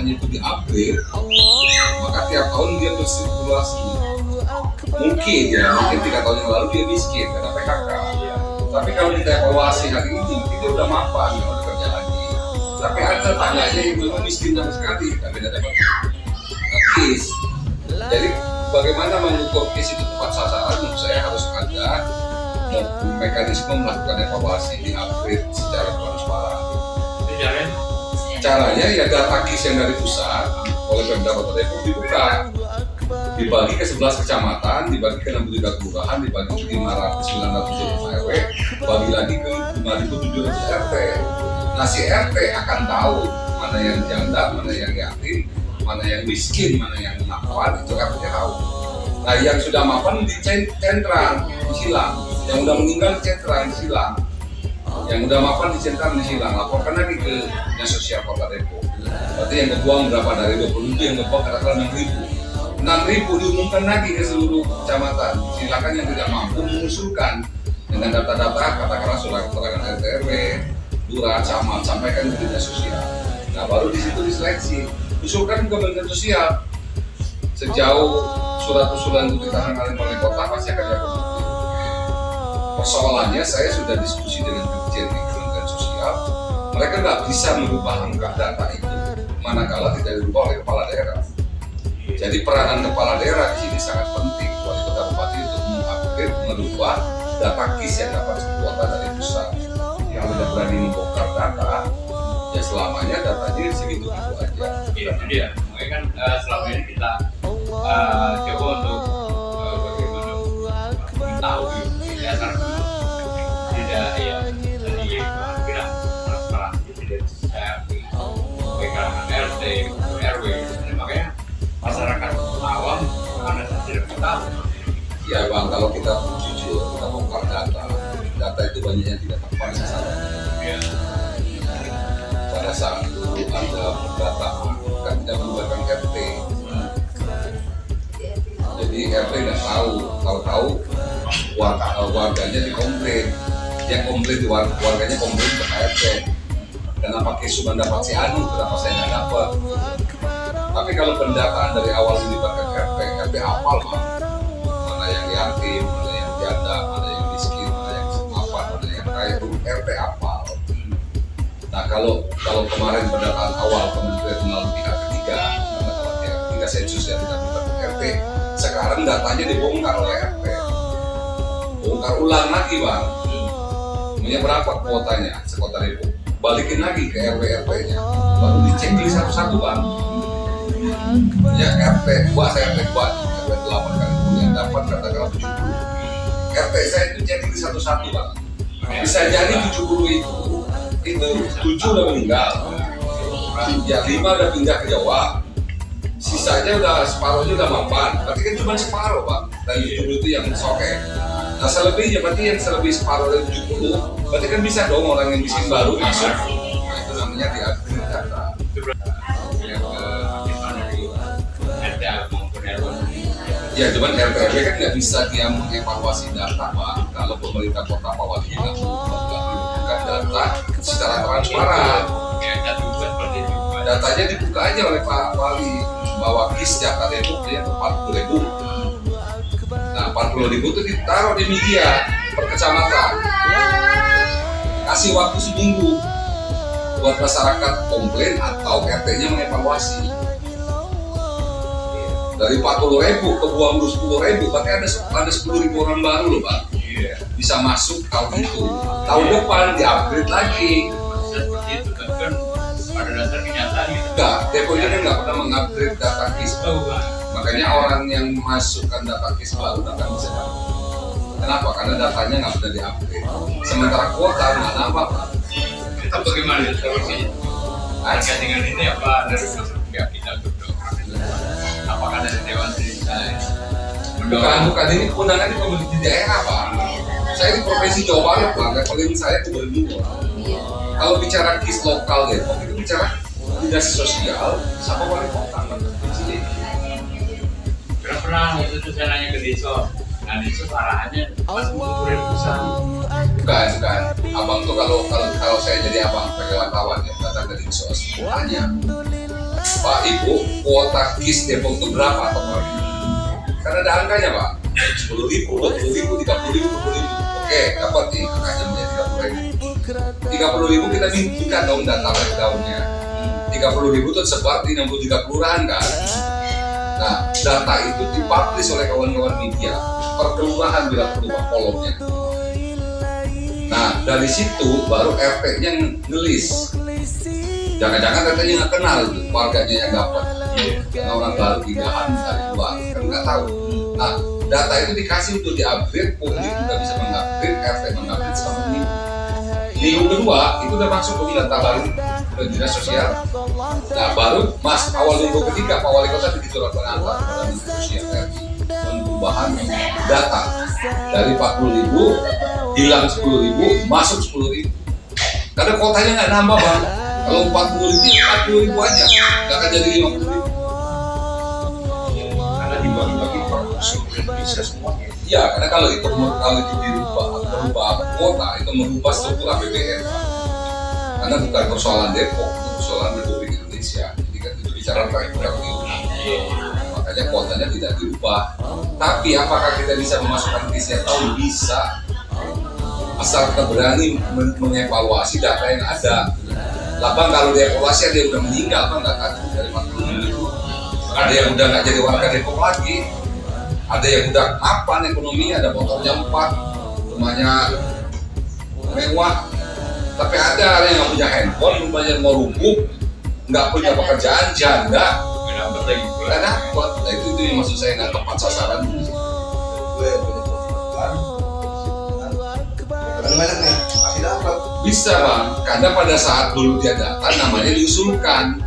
datanya itu diupgrade, maka tiap tahun dia bersirkulasi. Mungkin 3 tahun yang lalu dia miskin karena PKK. Tapi kalau kita evaluasi hari ini, kita udah mapan, udah kerja lagi. Tapi ada tetangganya yang belum miskin sama sekali, tapi tidak dapat KIS. Jadi bagaimana mengukur KIS itu tepat sasaran? Menurut saya harus ada mekanisme melakukan evaluasi, di-upgrade secara transparan. Caranya ya data KIS yang dari pusat oleh Pemda Kota Depok dibuka, dibagi ke 11 kecamatan, dibagi ke 63 kelurahan, dibagi ke 900 RW, bagi lagi ke 5.700 RT. Nah si RT akan tahu mana yang janda, mana yang yatim, mana yang miskin, mana yang mapan, itu RT tahu. Nah yang sudah mapan di central, disilang. Yang udah meninggal di central, disilang. Yang udah mapan di central, disilang. Laporkan lagi ke Dinas Sosial Kota Depok. Berarti yang ngebuang berapa dari 20 itu yang ngebuang katakanlah 6.000. 6.000 diumumkan lagi ke seluruh kecamatan. Silakan yang tidak mampu mengusulkan dengan data-data katakanlah surat keterangan RT RW, lurah, camat, sampaikan ke Dinas Sosial. Nah baru di situ diseleksi. Usulkan ke Kementerian Sosial. Sejauh surat usulan itu ditangani oleh kota pasti akan dilakukan. Persoalannya saya sudah diskusi dengan Dirjen di Kementerian Sosial. Mereka nggak bisa merubah angka data itu manakala tidak dirubah oleh kepala daerah. Jadi peranan kepala daerah di sini sangat penting. Wali kota bupati untuk mengupgrade, merubah data KIS yang dapat kuota dari pusat. Yang sudah berani membongkar data, ya selamanya datanya segitu-gitu aja. Iya, itu dia. Makanya kan selama ini kita coba untuk bagaimana mengetahui dasar tidak ya tadi kira transparansi tidak baik kalangan RT, RW, dan makanya masyarakat awam karena tidak tahu. Ya bang, kalau kita jujur, kita bongkar data itu banyak yang tidak tepat sasaran. Ya. Pada saat itu ada pendataan kan tidak melibatkan RT. Jadi RT nggak tahu warganya dikomplain. Yang komplain di warganya komplain ke RT. Kenapa KIS cuma dapat si Anu, kenapa saya nggak dapat? Tapi kalau pendataan dari awal melibatkan RT hafal mah. Mana yang yatim, mana yang janda, mana yang miskin, mana yang mapan, mana yang kaya itu RT hafal. Nah kalau kemarin pendataan awal kementerian melalui pihak ketiga, pihak ketiga sensus yang tidak melibatkan RT, sekarang datanya dibongkar oleh RT. Bongkar ulang lagi bang. Punya berapa kuotanya sekota Depok? Balikin lagi ke RW-RT-nya, baru dicek di satu-satu bang. Ya RT 2, saya RT 2, RT 8 kan yang dapat katakanlah 70. RT saya itu cek di satu-satu bang. Bisa jadi 70 itu 7 udah meninggal, ya 5 udah pindah ke Jawa, sisanya udah separuhnya udah mapan. Berarti kan cuma separuh bang dari 70 itu yang soke. Nah selebihnya berarti yang selebih separuh dari 70, berarti kan bisa dong orang yang miskin baru masuk. Nah itu namanya di-upgrade data. Ya cuman RT RW kan nggak bisa dia mengevaluasi data bang. Kalau pemerintah kota Pak Wali nggak menunjukkan data secara transparan. Datanya dibuka aja oleh Pak Wali bahwa KIS data Depok dia 40.000. Nah 40.000 itu ditaruh di media per kecamatan. Kasih waktu seminggu buat masyarakat komplain atau RT-nya mengevaluasi. Dari 40.000 ke buang 10.000, berarti ada 10.000 orang baru loh Pak. Bisa masuk tahun itu. Tahun depan di-upgrade lagi. Seperti itu kan pada dasar kenyataan gitu. Enggak, Depok ini kan nggak pernah mengupgrade data KIS. Makanya orang yang masukkan data KIS baru akan bisa dapat. Kenapa? Karena datanya nggak pernah di-upgrade. Sementara kuota nggak nambah Pak. Itu bagaimana solusinya? Harga dengan ini apa dari pihak kita berdua? Apakah dari Dewan Desa? Bukan ini kewenangan pemerintah di daerah Pak. Saya di provinsi Jawa Barat Pak, leveling saya gubernur. Kalau bicara KIS lokal Depok itu bicara dinas sosial sama wali kota. Pernah itu saya nanya ke Desa, nah Desa arahannya pas mengukurin pusat. Bukan. Abang tuh kalau saya jadi abang sebagai wartawan ya datang ke Dinsos tanya Pak Ibu, kuota KIS Depok itu berapa atau berapa? Karena ada angkanya Pak, 10.000, 20.000, 30.000, 40.000. Oke, dapat nih angkanya menjadi 30.000. 30.000 kita minta dong data breakdown-nya. 30.000 itu tersebar di 63 kelurahan kan. Nah, data itu dipublish oleh kawan-kawan media per kelurahan bila perlu kolomnya. Nah, dari situ baru RT-nya ngelis. Jangan-jangan RT-nya nggak kenal itu, warganya yang dapat. Karena orang baru pindahan dari luar, kan nggak tahu. Nah, data itu dikasih untuk di-upgrade, publik juga bisa mengupgrade, RT mengupgrade sama minggu. Minggu kedua itu udah masuk ke data baru ke dinas sosial. Nah, baru awal minggu ketiga Pak Wali Kota bikin surat pengantar kepada dinas sosial RI perubahan data dari 40.000 hilang 10.000 masuk 10.000. Karena kotanya nggak nambah Bang. Kalau 40.000 aja nggak akan jadi 50.000. Karena dibagi-bagi per bisa semuanya. Iya, karena kalau itu merubah kota itu merubah struktur APBN. Karena bukan persoalan Depok, itu persoalan Republik Indonesia. Jadi kan itu bicara terkait makanya kuotanya tidak diubah. Tapi apakah kita bisa memasukkan KIS yang tahun? Bisa. Asal kita berani mengevaluasi data yang ada. Lapang kalau dievaluasi dia udah meninggal kan nggak tahu dari 40.000. Ada yang udah nggak jadi warga Depok lagi. Ada yang udah mapan ekonominya, ada motornya 4, rumahnya mewah. Tapi ada yang nggak punya handphone, rumahnya mau rubuh, nggak punya pekerjaan, janda, nggak dapat. Nah, itu yang maksud saya nggak tepat sasaran. Masih dapat. Bisa Bang, karena pada saat dulu dia datang namanya diusulkan.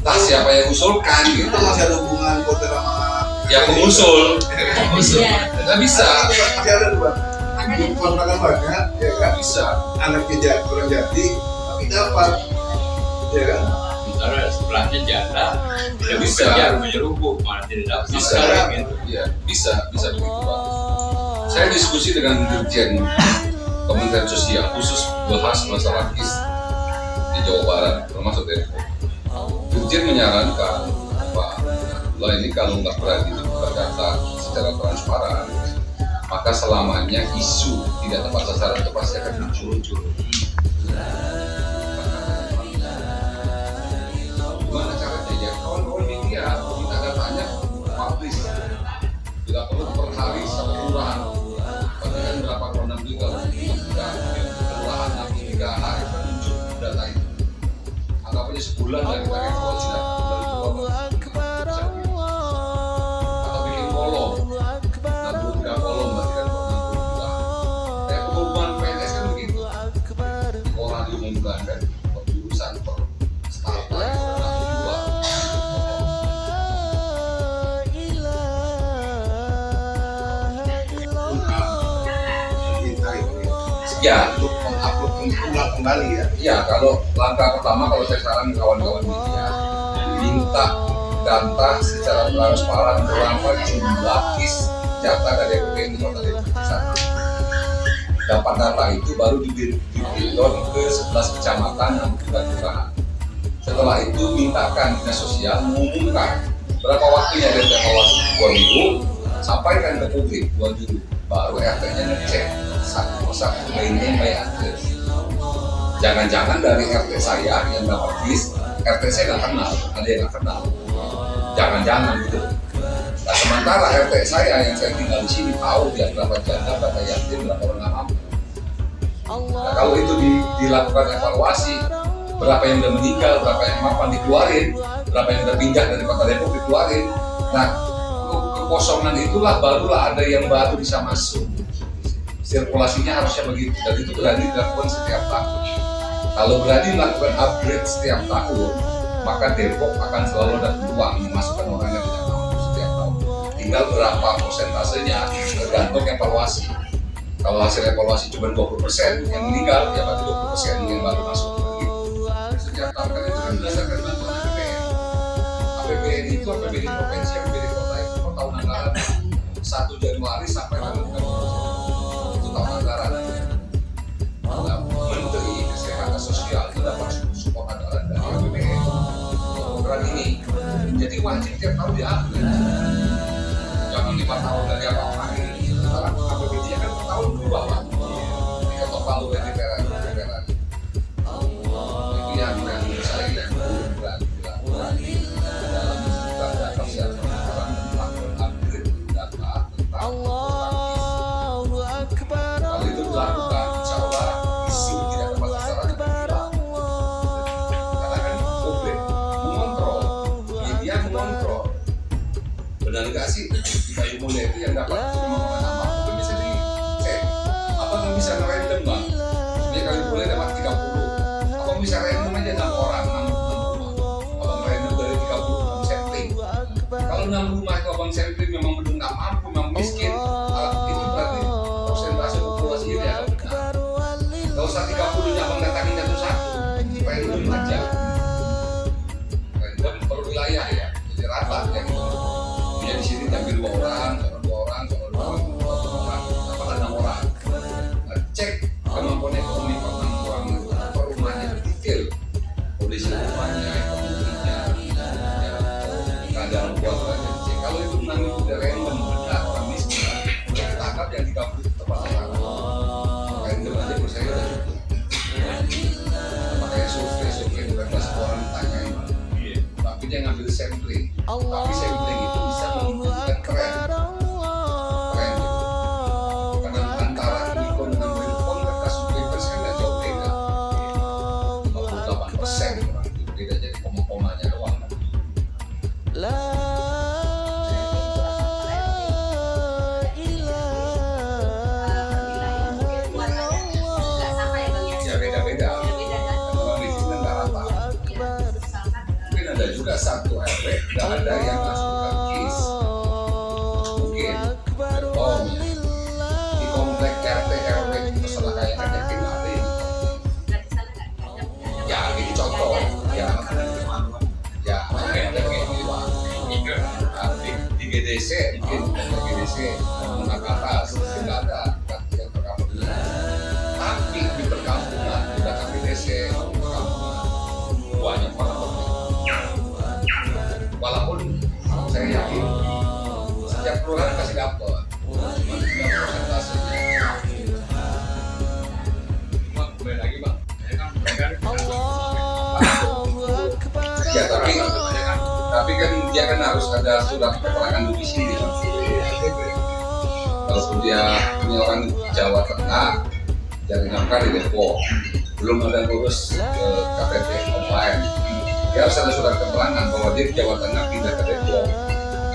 Entah siapa yang usulkan gitu. Itu masih ada hubungan kota sama Ya pengusul. Nggak bisa. Masih ada tuh Bang. Kontrakan banyak, ya kan? Bisa. Anaknya kurang jadi, tapi dapat, ya kan? Sementara sebelahnya janda, tidak Bisa. bisa rumahnya rubuh, malah tidak dapat sama Bisa. sekali gitu. Ya, bisa begitu Bang. Saya diskusi dengan Dirjen Kementerian Sosial khusus bahas masalah KIS di Jawa Barat, termasuk Depok. Dirjen menyarankan, Pak, ini kalau nggak berani dibuka data secara transparan, maka selamanya isu tidak tepat sasaran itu pasti akan muncul. Gimana caranya ya? Kawan-kawan media kita datanya publish. Bila perlu per hari satu kelurahan. Bagaimana berapa kalau 6 juta kelurahan 3 hari muncul data itu. Anggapannya sebulan dari kita evaluasi data. Atau bikin kolom. 63 kolom berarti kan 62. Kayak pengumuman PNS kan begitu. Orang diumumkan kan per jurusan per starter atau 2. Ya, Untuk mengupload ulang kembali ya. ya kalau langkah pertama kalau saya saran ke kawan-kawan media minta data secara transparan berapa jumlah KIS jatah dari APBN di Kota Depok. Dapat data itu baru di-down ke 11 kecamatan dan 3 kelurahan. Setelah itu mintakan dinas sosial mengumumkan berapa waktunya dari evaluasi 2 minggu, sampaikan ke publik 2 minggu, baru RT-nya ngecek satu persatu maintain by address. Jangan-jangan dari RT saya yang dapat KIS, RT saya nggak kenal, ada yang nggak kenal. Jangan-jangan gitu. Nah, sementara RT saya yang saya tinggal di sini tahu dia berapa janda, berapa yatim, berapa orang nggak mampu. Nah, kalau itu dilakukan evaluasi, berapa yang udah meninggal, berapa yang mapan dikeluarin, berapa yang udah pindah dari Kota Depok dikeluarin. Nah, kekosongan itulah barulah ada yang baru bisa masuk. Sirkulasinya harusnya begitu, dan itu berani dilakukan setiap tahun. Kalau berani melakukan upgrade setiap tahun, maka Depok akan selalu ada peluang memasukkan orang yang tidak mampu setiap tahun. Tinggal berapa persentasenya tergantung evaluasi. Kalau hasil evaluasi cuma 20% yang meninggal, ya berarti 20% yang baru masuk. Setiap tahun kan itu berdasarkan bantuan APBN. APBN itu APBN provinsi, APBN kota itu per tahun anggaran 1 Januari sampai 8 itu tahun anggaran. Nah, Menteri Kesehatan Sosial itu dapat support anggaran dari APBN. wajib tiap tahun diupgrade. Jangan 5 tahun dari apa-apain. Sekarang APBD-nya kan per tahun berubah Pak. Diketok palu dari peran. Itu yang saya yang berat dilakukan dalam menunjukkan data siaran tentang upgrade data tentang kalau itu dilakukan, insya Allah isu tidak tepat sasaran akan hilang. Karena kan publik mengontrol, media mengontrol. Benar nggak sih? Kita mulai itu yang dapat cuma makan apa? Mungkin bisa dicek. Apa nggak bisa ngerandom bang? Dia kali boleh dapat 30. Apa bisa random aja 6 orang, 6 rumah? Abang random dari 30 abang sampling. Kalau 6 rumah itu abang sampling memang benar nggak mampu, memang miskin, itu berarti persentase populasi ini agak benar. Kalau usah 30 abang datangin satu-satu, random aja. Random per wilayah ya, jadi rata ya gitu. Dia di sini ambil 2 orang, sama 2 orang, sama 2 orang, 2 orang, apakah 6 orang. Nah, cek kemampuan ekonomi per 6 orang per rumahnya detail, kondisi rumahnya, ekonominya, ya, keadaan keluarganya. Cek kalau itu namanya udah random benar orang miskin, ya kita anggap yang 30 tepat sasaran. Random aja menurut saya udah cukup. Makanya survei bukan kelas orang ditanyain, tapi dia ngambil sampling. Tapi sampling itu bisa menunjukkan tren gitu. Karena antara Unicon dengan Rencon mereka survei kan nggak jauh beda, 58% orang itu beda, jadi koma-komanya doang. Ya beda-beda. Orang di sini nggak rata. Mungkin ada juga satu RW nggak ada yang masukkan KIS. Mungkin contohnya di komplek RT RW masalah kayak kan yakin nggak ada yang ya ini contoh ya ada kayak gini Pak. Di GDC mungkin GDC menengah ke atas nggak ada yang terkampung. Tapi di perkampungan di belakang GDC perkampungan banyak banget. Walaupun saya yakin setiap kelurahan kasih dapat, cuma tidak persentasenya. Bang, kembali lagi bang. Saya kan mereka Ya tapi kan dia kan harus ada surat keterangan domisili. Kalau dia punya orang Jawa Tengah, jaringan kan di Depok, belum ada ngurus ke KTP online. Dia harus ada surat keterangan bahwa dia di Jawa Tengah pindah ke Depok.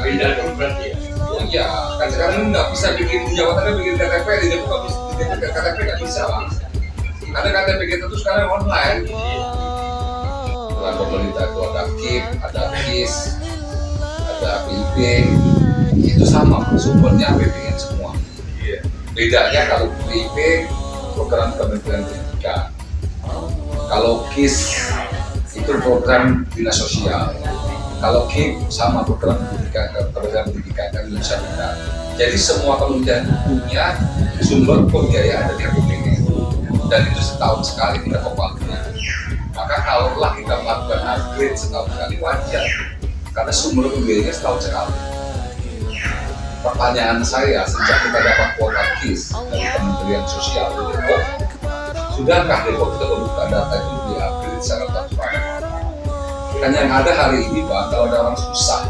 beda dong berarti ya. Oh iya, kan sekarang nggak bisa bikin di Jawa Tengah bikin KTP di Depok nggak bisa, di KTP nggak bisa bang. Ada KTP kita tuh sekarang online. Dengan pemerintah itu ada KIP, ada KIS, ada PIP, itu sama sumbernya BPN semua. Bedanya kalau PIP program Kementerian Pendidikan, kalau KIS itu program dinas sosial, kalau KIP sama program pendidikan kan Indonesia Pintar. Jadi semua kementerian punya sumber pembiayaan dari APBN dan itu setahun sekali kita kembalinya. Maka kalaulah kita melakukan upgrade setahun sekali wajar karena sumber pembiayaannya setahun sekali. Pertanyaan saya, sejak kita dapat kuota KIS dari Kementerian Sosial di Depok, sudahkah Depok kita membuka data itu di-upgrade secara transparan? Kan yang ada hari ini Pak, kalau ada orang susah,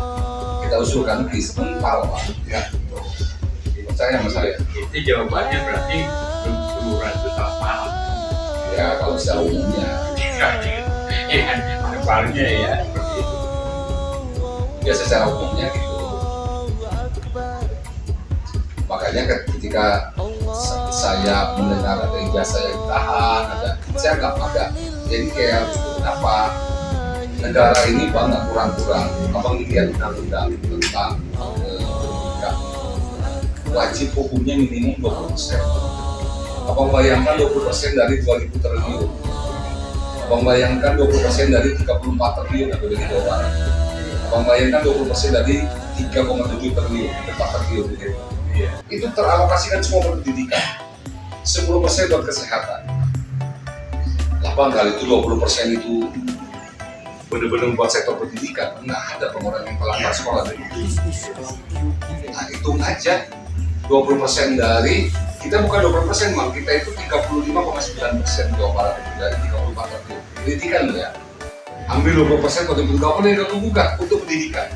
kita usulkan KIS mental Pak. Ya, percaya sama saya. Itu jawabannya berarti belum kelurahan itu transparan. Ya, kalau secara umumnya. Ya kan, depannya ya seperti itu. Ya secara umumnya gitu. Makanya ketika saya mendengar ada ijazah yang ditahan, saya nggak ada. Jadi kayak kenapa negara ini banget kurang-kurang. Abang lihat undang-undang tentang pendidikan, wajib hukumnya minimum 20%. Abang bayangkan 20% dari 2.000 triliun. Abang bayangkan 20% dari 34 triliun APBD Jawa Barat. Abang bayangkan 20% dari 3,7 triliun, 4 triliun gitu. Itu teralokasikan semua buat pendidikan, 10% buat kesehatan. 8 kali itu 20% itu benar-benar buat sektor pendidikan, nggak ada pengurangan pelanggar sekolah dari itu. Nah, hitung aja 20% dari, kita bukan 20%, Mang, kita itu 35,9% Jawa Barat itu dari 34 triliun pendidikan loh ya. Ambil 20% kalau nggak boleh buka untuk pendidikan.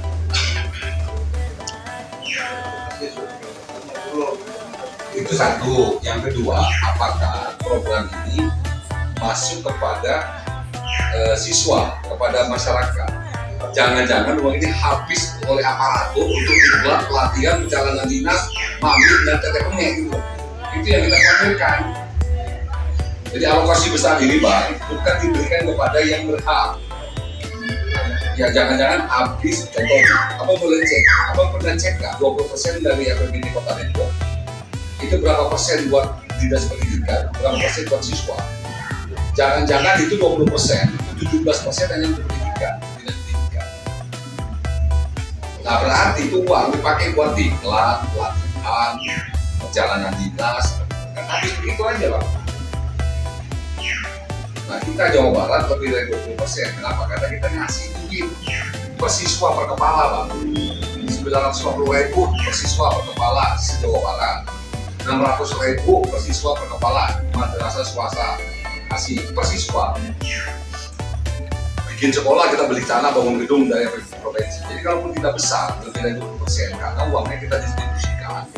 Itu satu. Yang kedua, apakah program ini masuk kepada siswa, kepada masyarakat? Jangan-jangan uang ini habis oleh aparatur untuk dibuat pelatihan pencalonan dinas, mamit dan TTP gitu. Itu yang kita khawatirkan. Jadi alokasi besar ini, Bang, bukan diberikan kepada yang berhak. Ya jangan-jangan habis. Contoh, apa boleh cek? Apa pernah cek nggak 20% dari APBD Kota Depok itu berapa persen buat dinas pendidikan, berapa persen buat siswa? Jangan-jangan itu 20%, 17% hanya untuk pendidikan, dinas pendidikan. Nah berarti itu uang dipakai buat diklat, pelatihan, perjalanan dinas, kan habis begitu aja, Bang. Nah kita Jawa Barat lebih dari 20%. Kenapa? Karena kita ngasih duit per siswa per kepala, Bang. 950.000 per siswa per kepala se-Jawa Barat. 600.000 per siswa per kepala madrasah swasta kasih per siswa. Bikin sekolah kita beli tanah, bangun gedung dari provinsi. Jadi kalaupun tidak besar lebih dari 20%, karena uangnya kita distribusikan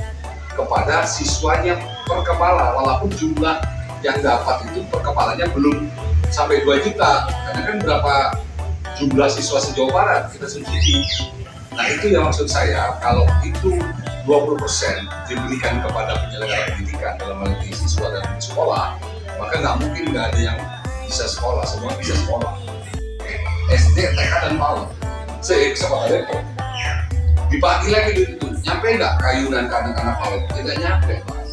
kepada siswanya per kepala, walaupun jumlah yang dapat itu per kepalanya belum sampai 2 juta. Karena kan berapa jumlah siswa se-Jawa Barat kita subsidi. Nah itu yang maksud saya, kalau itu 20% diberikan kepada penyelenggara pendidikan dalam hal ini siswa dan sekolah, maka nggak mungkin nggak ada yang bisa sekolah, semua bisa sekolah. SD, TK dan PAUD, sekolah Depok. Dibagi lagi itu, nyampe nggak kayunan ke anak-anak PAUD? Tidak nyampe, Mas.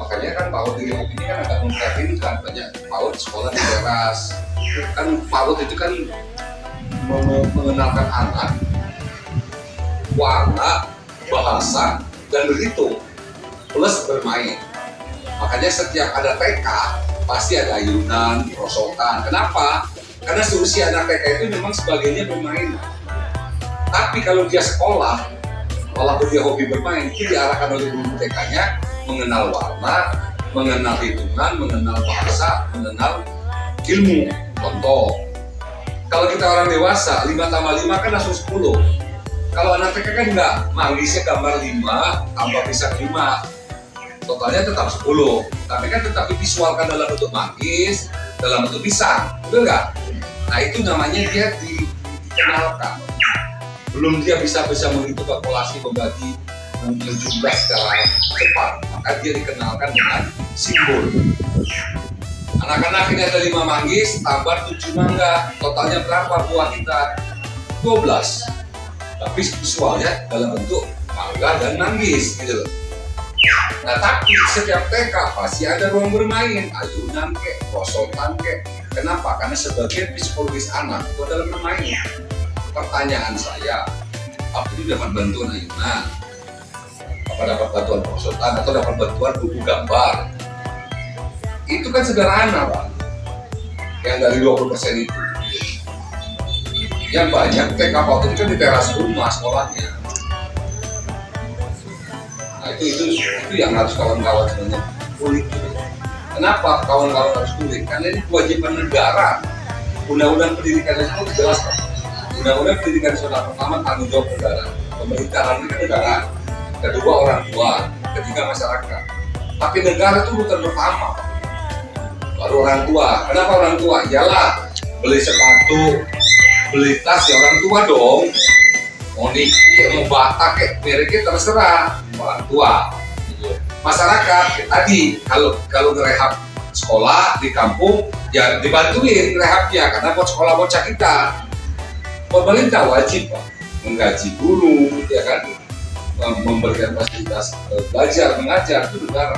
Makanya kan PAUD di Depok ini kan agak memprihatinkan, banyak PAUD sekolah di teras. Kan PAUD itu kan mengenalkan anak warna, bahasa, dan berhitung plus bermain. Makanya setiap ada TK pasti ada ayunan, perosotan. Kenapa? Karena seusia anak TK itu memang sebagainya bermain. Tapi kalau dia sekolah, walaupun dia hobi bermain, itu diarahkan oleh guru TK-nya mengenal warna, mengenal hitungan, mengenal bahasa, mengenal ilmu. Contoh, kalau kita orang dewasa 5 tambah 5 kan langsung 10. Kalau anak TK kan enggak, manggisnya gambar 5 tambah pisang 5, totalnya tetap 10. Tapi kan tetap divisualkan dalam bentuk manggis, dalam bentuk pisang, betul nggak? Nah itu namanya dia dikenalkan. Belum dia bisa menghitung kalkulasi, membagi, menjumlah secara cepat, maka dia dikenalkan dengan simbol. Anak-anak ini ada 5 manggis, tambah 7 mangga, totalnya berapa buah kita? 12. Tapi visualnya dalam bentuk mangga dan manggis gitu loh. Nah tapi setiap TK pasti ada ruang bermain, ayunan kek, prosotan kek. Kenapa? Karena sebagian psikologis anak itu adalah bermain. Pertanyaan saya, apa itu dapat bantuan ayunan? Apa dapat bantuan prosotan atau dapat bantuan buku gambar? Itu kan sederhana, Bang. Yang dari 20% itu. Yang banyak TK PAUD itu kan di teras rumah sekolahnya. Nah itu yang harus kawan-kawan sebenarnya kulik. Kenapa kawan-kawan harus kulik? Karena ini kewajiban negara. Undang-undang pendidikan nasional dijelaskan. Undang-undang pendidikan nasional pertama tanggung jawab negara. Pemerintah ini kan negara. Kedua orang tua, ketiga masyarakat. Tapi negara itu bukan pertama. Baru orang tua. Kenapa orang tua? Iyalah beli sepatu, beli tas ya orang tua dong. Mau Nike, mau Bata kek, mereknya terserah orang tua. Masyarakat tadi kalau ngerehab sekolah di kampung ya dibantuin rehabnya karena buat sekolah bocah kita. Pemerintah wajib menggaji guru, ya kan, memberikan fasilitas belajar mengajar itu negara.